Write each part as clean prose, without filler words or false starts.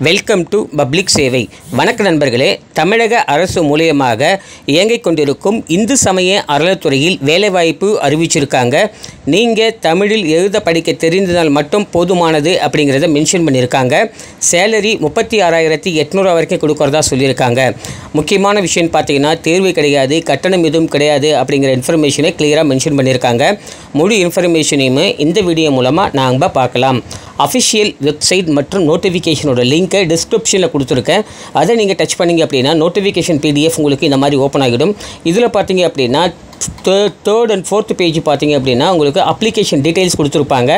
Welcome to public சேவை. வணக்க நண்பர்களே, தமிழக அரசு மூலியமாக இயங்கிக் கொண்டிருக்கும் இந்து சமய அறநிலைத்துறையில் வேலைவாய்ப்பு அறிவிச்சிருக்காங்க. நீங்கள் தமிழில் எழுத படிக்க தெரிந்ததால் மட்டும் போதுமானது அப்படிங்கிறத மென்ஷன் பண்ணியிருக்காங்க. சேலரி 36,800 வரைக்கும் கொடுக்குறதா சொல்லியிருக்காங்க. முக்கியமான விஷயம் பார்த்தீங்கன்னா, தேர்வு கிடையாது, கட்டணம் எதுவும் கிடையாது அப்படிங்கிற இன்ஃபர்மேஷனை கிளியராக மென்ஷன் பண்ணியிருக்காங்க. முழு இன்ஃபர்மேஷனையுமே இந்த வீடியோ மூலமாக நாம் பார்க்கலாம். அஃபிஷியல் வெப்சைட் மற்றும் நோட்டிஃபிகேஷனோட லிங்க்கை டிஸ்கிரிப்ஷனில் கொடுத்துருக்கேன். அதை நீங்கள் டச் பண்ணிங்க அப்படின்னா நோட்டிஃபிகேஷன் PDF உங்களுக்கு இந்த மாதிரி ஓப்பன் ஆகிடும். இதில் பார்த்தீங்க அப்படின்னா தேர்ட் அண்ட் ஃபோர்த் பேஜ் பார்த்தீங்க அப்படின்னா உங்களுக்கு அப்ளிகேஷன் டீட்டெயில்ஸ் கொடுத்துருப்பாங்க.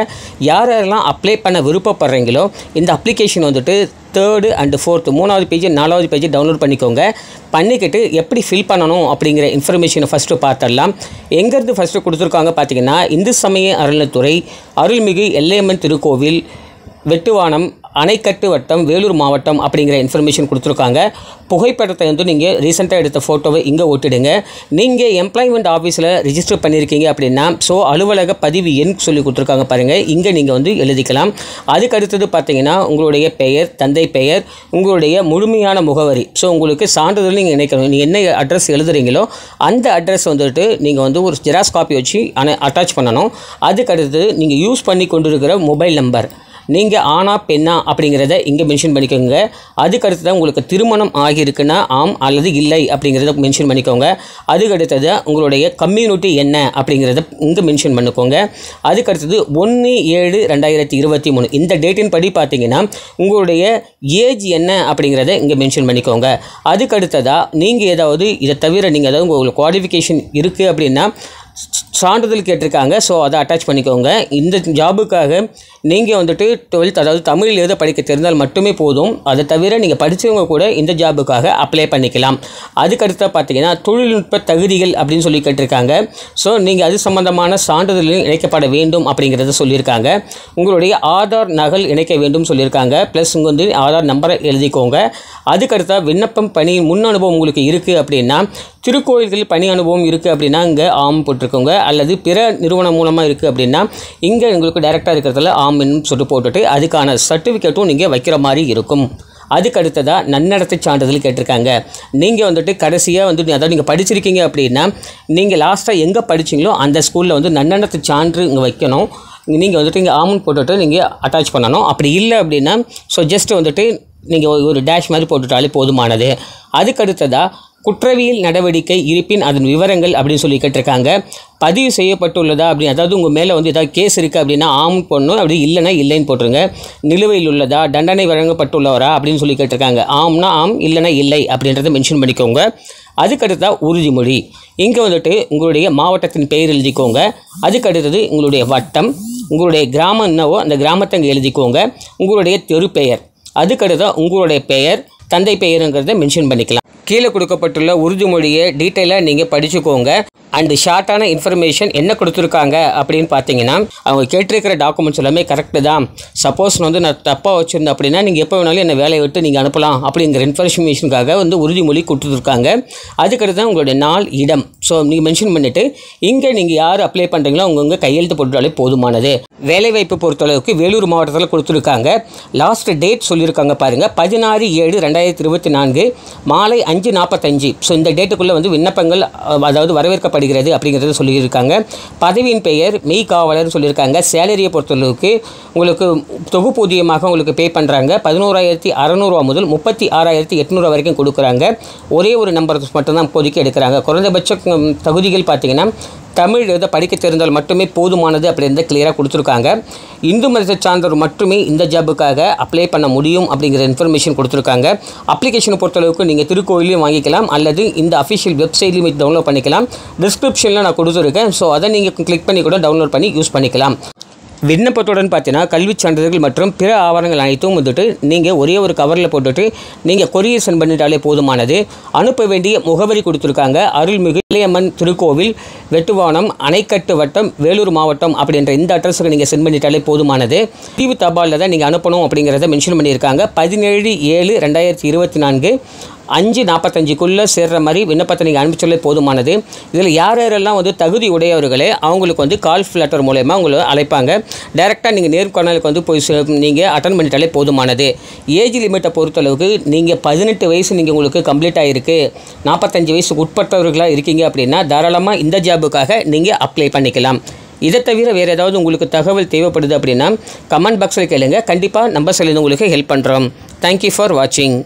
யாரெல்லாம் அப்ளை பண்ண விருப்பப்படுறீங்களோ இந்த அப்ளிகேஷன் வந்துட்டு தேர்டு அண்டு ஃபோர்த்து 3வது பேஜ் 4வது பேஜ் டவுன்லோட் பண்ணிக்கிட்டு எப்படி ஃபில் பண்ணணும் அப்படிங்கிற இன்ஃபர்மேஷனை ஃபஸ்ட்டு பார்த்துடலாம். எங்கேருந்து ஃபஸ்ட்டு கொடுத்துருக்காங்க பார்த்தீங்கன்னா, இந்து சமய அறநிலைத்துறை, அருள்மிகு எல்லையம்மன் திருக்கோவில், வெட்டுவானம், அணைக்கட்டு வட்டம், வேலூர் மாவட்டம் அப்படிங்கிற இன்ஃபர்மேஷன் கொடுத்துருக்காங்க. புகைப்படத்தை வந்து நீங்கள் ரீசெண்டாக எடுத்த ஃபோட்டோவை இங்கே ஓட்டிடுங்க. நீங்கள் எம்ப்ளாய்மெண்ட் ஆஃபீஸில் ரிஜிஸ்டர் பண்ணியிருக்கீங்க அப்படின்னா அலுவலக பதிவு எண் சொல்லி கொடுத்துருக்காங்க பாருங்கள், இங்கே நீங்கள் வந்து எழுதிக்கலாம். அதுக்கு அடுத்தது பார்த்தீங்கன்னா உங்களுடைய பெயர், தந்தை பெயர், உங்களுடைய முழுமையான முகவரி. உங்களுக்கு சான்றிதழ் நீங்கள் நினைக்கணும். நீங்கள் என்ன அட்ரஸ் எழுதுறீங்களோ அந்த அட்ரஸ் வந்துட்டு நீங்கள் வந்து ஒரு ஜெராக்ஸ் காப்பி வச்சு அட்டாச் பண்ணணும். அதுக்கு அடுத்தது நீங்கள் யூஸ் பண்ணி கொண்டிருக்கிற மொபைல் நம்பர், நீங்கள் ஆனா பெண்ணா அப்படிங்கிறத இங்கே மென்ஷன் பண்ணிக்கோங்க. அதுக்கடுத்து தான் உங்களுக்கு திருமணம் ஆகியிருக்குன்னா ஆம் அல்லது இல்லை அப்படிங்கிறத மென்ஷன் பண்ணிக்கோங்க. அதுக்கடுத்தது உங்களுடைய கம்யூனிட்டி என்ன அப்படிங்கிறத இங்கே மென்ஷன் பண்ணிக்கோங்க. அதுக்கடுத்தது 1/7/2023 இந்த டேட்டின் படி பார்த்தீங்கன்னா உங்களுடைய ஏஜ் என்ன அப்படிங்கிறத இங்கே மென்ஷன் பண்ணிக்கோங்க. அதுக்கடுத்ததாக நீங்கள் ஏதாவது இதை தவிர நீங்கள் ஏதாவது உங்களுக்கு குவாலிஃபிகேஷன் இருக்குது அப்படின்னா சான்றிதழ் கேட்டிருக்காங்க. அதை அட்டாச் பண்ணிக்கோங்க. இந்த ஜாபுக்காக நீங்கள் வந்துட்டு 12th அதாவது தமிழில் எழுத படிக்க தெரிந்தால் மட்டுமே போதும். அதை தவிர நீங்கள் படித்தவங்க கூட இந்த ஜாபுக்காக அப்ளை பண்ணிக்கலாம். அதுக்கடுத்து பார்த்தீங்கன்னா தொழில்நுட்ப தகுதிகள் அப்படின்னு சொல்லி கேட்டிருக்காங்க. நீங்கள் அது சம்பந்தமான சான்றிதழில் இணைக்கப்பட வேண்டும் அப்படிங்கிறத சொல்லியிருக்காங்க. உங்களுடைய ஆதார் நகல் இணைக்க வேண்டும் சொல்லியிருக்காங்க. ப்ளஸ் உங்கள் வந்து ஆதார் நம்பரை எழுதிக்கோங்க. அதுக்கடுத்த விண்ணப்பம் பணி முன் அனுபவம் உங்களுக்கு இருக்குது அப்படின்னா, திருக்கோயில்களில் பணி அனுபவம் இருக்குது அப்படின்னா இங்கே ஆம் போட்டிருக்கோங்க. அல்லது பிற நிறுவனம் மூலமாக இருக்குது அப்படின்னா இங்கே உங்களுக்கு டைரெக்டாக இருக்கிறதுல ஆம்னு சொல்லிட்டு போட்டுட்டு அதுக்கான சர்டிஃபிகேட்டும் நீங்கள் வைக்கிற மாதிரி இருக்கும். அதுக்கு அடுத்ததாக நன்னடத்தை சான்றிதழ் கேட்டிருக்காங்க. நீங்கள் வந்துட்டு கடைசியாக வந்து அதாவது நீங்கள் படிச்சிருக்கீங்க அப்படின்னா நீங்கள் லாஸ்ட்டாக எங்கே படிச்சிங்களோ அந்த ஸ்கூலில் வந்து நன்னடத்தை சான்று இங்கே வைக்கணும். நீங்கள் வந்துட்டு இங்கே ஆம்னு போட்டுட்டு நீங்கள் அட்டாச் பண்ணணும். அப்படி இல்லை அப்படின்னா ஜஸ்ட் வந்துட்டு நீங்கள் ஒரு டேஷ் மாதிரி போட்டுட்டாலே போதுமானது. அதுக்கடுத்ததாக குற்றவியல் நடவடிக்கை இருப்பின் அதன் விவரங்கள் அப்படின்னு சொல்லி கேட்டிருக்காங்க. பதிவு செய்யப்பட்டுள்ளதா அப்படி, அதாவது உங்கள் மேலே வந்து ஏதாவது கேஸ் இருக்குது அப்படின்னா ஆம் போடணும், அப்படி இல்லைன்னா இல்லைன்னு போட்டுருங்க. நிலுவையில் உள்ளதா, தண்டனை வழங்கப்பட்டுள்ளவரா அப்படின்னு சொல்லி கேட்டிருக்காங்க. ஆம்னா ஆம், இல்லைன்னா இல்லை அப்படின்றத மென்ஷன் பண்ணிக்கோங்க. அதுக்கடுத்தா உறுதிமொழி. இங்கே வந்துட்டு உங்களுடைய மாவட்டத்தின் பெயர் எழுதிக்கோங்க. அதுக்கடுத்தது உங்களுடைய வட்டம், உங்களுடைய கிராமம் என்னவோ அந்த கிராமத்தை அங்கே எழுதிக்கோங்க. உங்களுடைய தெரு பெயர், அதுக்கடுத்தா உங்களுடைய பெயர், தந்தை பெயருங்கிறத மென்ஷன் பண்ணிக்கலாம். கீழே கொடுக்கப்பட்டுள்ள உறுதிமொழியை டீட்டெயிலாக நீங்கள் படிச்சுக்கோங்க. அண்டு ஷார்ட்டான இன்ஃபர்மேஷன் என்ன கொடுத்துருக்காங்க அப்படின்னு பார்த்தீங்கன்னா, அவங்க கேட்டிருக்கிற டாக்குமெண்ட்ஸ் எல்லாமே கரெக்டு தான். சப்போஸ் வந்து நான் தப்பாக வச்சுருந்தேன் அப்படின்னா நீங்கள் எப்போ வேணாலும் என்னை வேலையை விட்டு நீங்கள் அனுப்பலாம் அப்படிங்கிற இன்ஃபர்மேஷனுக்காக வந்து உறுதிமொழி கொடுத்துருக்காங்க. அதுக்கடுத்து தான் உங்களுடைய நாள், இடம் நீங்கள் மென்ஷன் பண்ணிவிட்டு இங்கே நீங்கள் யார் அப்ளை பண்ணுறீங்களோ அவங்கவுங்க கையெழுத்து போட்டுட்டாலே போதுமானது. வேலைவாய்ப்பு பொறுத்தளவுக்கு வேலூர் மாவட்டத்தில் கொடுத்துருக்காங்க. லாஸ்ட் டேட் சொல்லியிருக்காங்க பாருங்கள், 16/7/2024 மாலை 5:45. இந்த டேட்டுக்குள்ளே வந்து விண்ணப்பங்கள் அதாவது வரவேற்கப்படுகிறது அப்படிங்கிறத சொல்லியிருக்காங்க. பதவியின் பெயர் மெய்காவலர்னு சொல்லியிருக்காங்க. சேலரியை பொறுத்தளவுக்கு உங்களுக்கு தொகுப்பூதியமாக உங்களுக்கு பே பண்ணுறாங்க. 11,600 முதல் 36,800 வரைக்கும் கொடுக்குறாங்க. ஒரே ஒரு நம்பர் மட்டும்தான் இப்போதைக்கு எடுக்கிறாங்க. குறைந்தபட்ச தகுதிகள் பார்த்திங்கன்னா தமிழ் எழுத படிக்க தெரிந்தால் மட்டுமே போதுமானது அப்படின்றத கிளியராக கொடுத்துருக்காங்க. இந்து மதத்தை சார்ந்தவர் மட்டுமே இந்த ஜாபுக்காக அப்ளை பண்ண முடியும் அப்படிங்கிற இன்ஃபர்மேஷன் கொடுத்துருக்காங்க. அப்ளிகேஷனை பொறுத்தளவுக்கு நீங்கள் திருக்கோயிலையும் வாங்கிக்கலாம் அல்லது இந்த அஃபிஷியல் வெப்சைட்லையும் டவுன்லோட் பண்ணிக்கலாம். டிஸ்கிரிப்ஷனில் நான் கொடுத்துருக்கேன். அதை நீங்கள் கிளிக் பண்ணி கூட டவுன்லோட் பண்ணி யூஸ் பண்ணிக்கலாம். விண்ணப்பத்துடன் பார்த்தீங்கன்னா கல்விச் சான்றிதழ்கள் மற்றும் பிற ஆவணங்கள் அனைத்தும் வந்துட்டு நீங்கள் ஒரே ஒரு கவரில் போட்டுட்டு நீங்கள் கொரியர் சென்ட் பண்ணிட்டாலே போதுமானது. அனுப்ப வேண்டிய முகவரி கொடுத்துருக்காங்க. அருள்மிகு எல்லையம்மன் திருக்கோவில், வெட்டுவானம், அணைக்கட்டு வட்டம், வேலூர் மாவட்டம் அப்படின்ற இந்த அட்ரஸுக்கு நீங்கள் சென்ட் பண்ணிட்டாலே போதுமானது. தீவு தபாலில் தான் நீங்கள் அனுப்பணும் அப்படிங்கிறத மென்ஷன் பண்ணியிருக்காங்க. 17/7/2024 5:45க்குள்ளே சேர்ற மாதிரி விண்ணப்பத்தை நீங்கள் அனுப்பிச்சாலே போதுமானது. இதில் யாரெல்லாம் வந்து தகுதி உடையவர்களே அவங்களுக்கு வந்து கால் லெட்டர் மூலமா உங்களை அழைப்பாங்க. டைரெக்டாக நீங்கள் நேர்காணலுக்கு வந்து போய் நீங்கள் அட்டன் பண்ணிட்டாலே போதுமானது. ஏஜ் லிமிட்டை பொறுத்தளவுக்கு நீங்கள் 18 வயசு நீங்கள் உங்களுக்கு கம்ப்ளீட் ஆகிருக்கு, 45 வயசுக்கு உட்பட்டவர்களாக இருக்கீங்க அப்படின்னா தாராளமாக இந்த ஜாபுக்காக நீங்கள் அப்ளை பண்ணிக்கலாம். இதை தவிர வேறு ஏதாவது உங்களுக்கு தகவல் தேவைப்படுது அப்படின்னா கமெண்ட் பாக்ஸில் கேளுங்க. கண்டிப்பாக நம்ம சில உங்களுக்கு ஹெல்ப் பண்ணுறோம். தேங்க்யூ ஃபார் வாட்சிங்.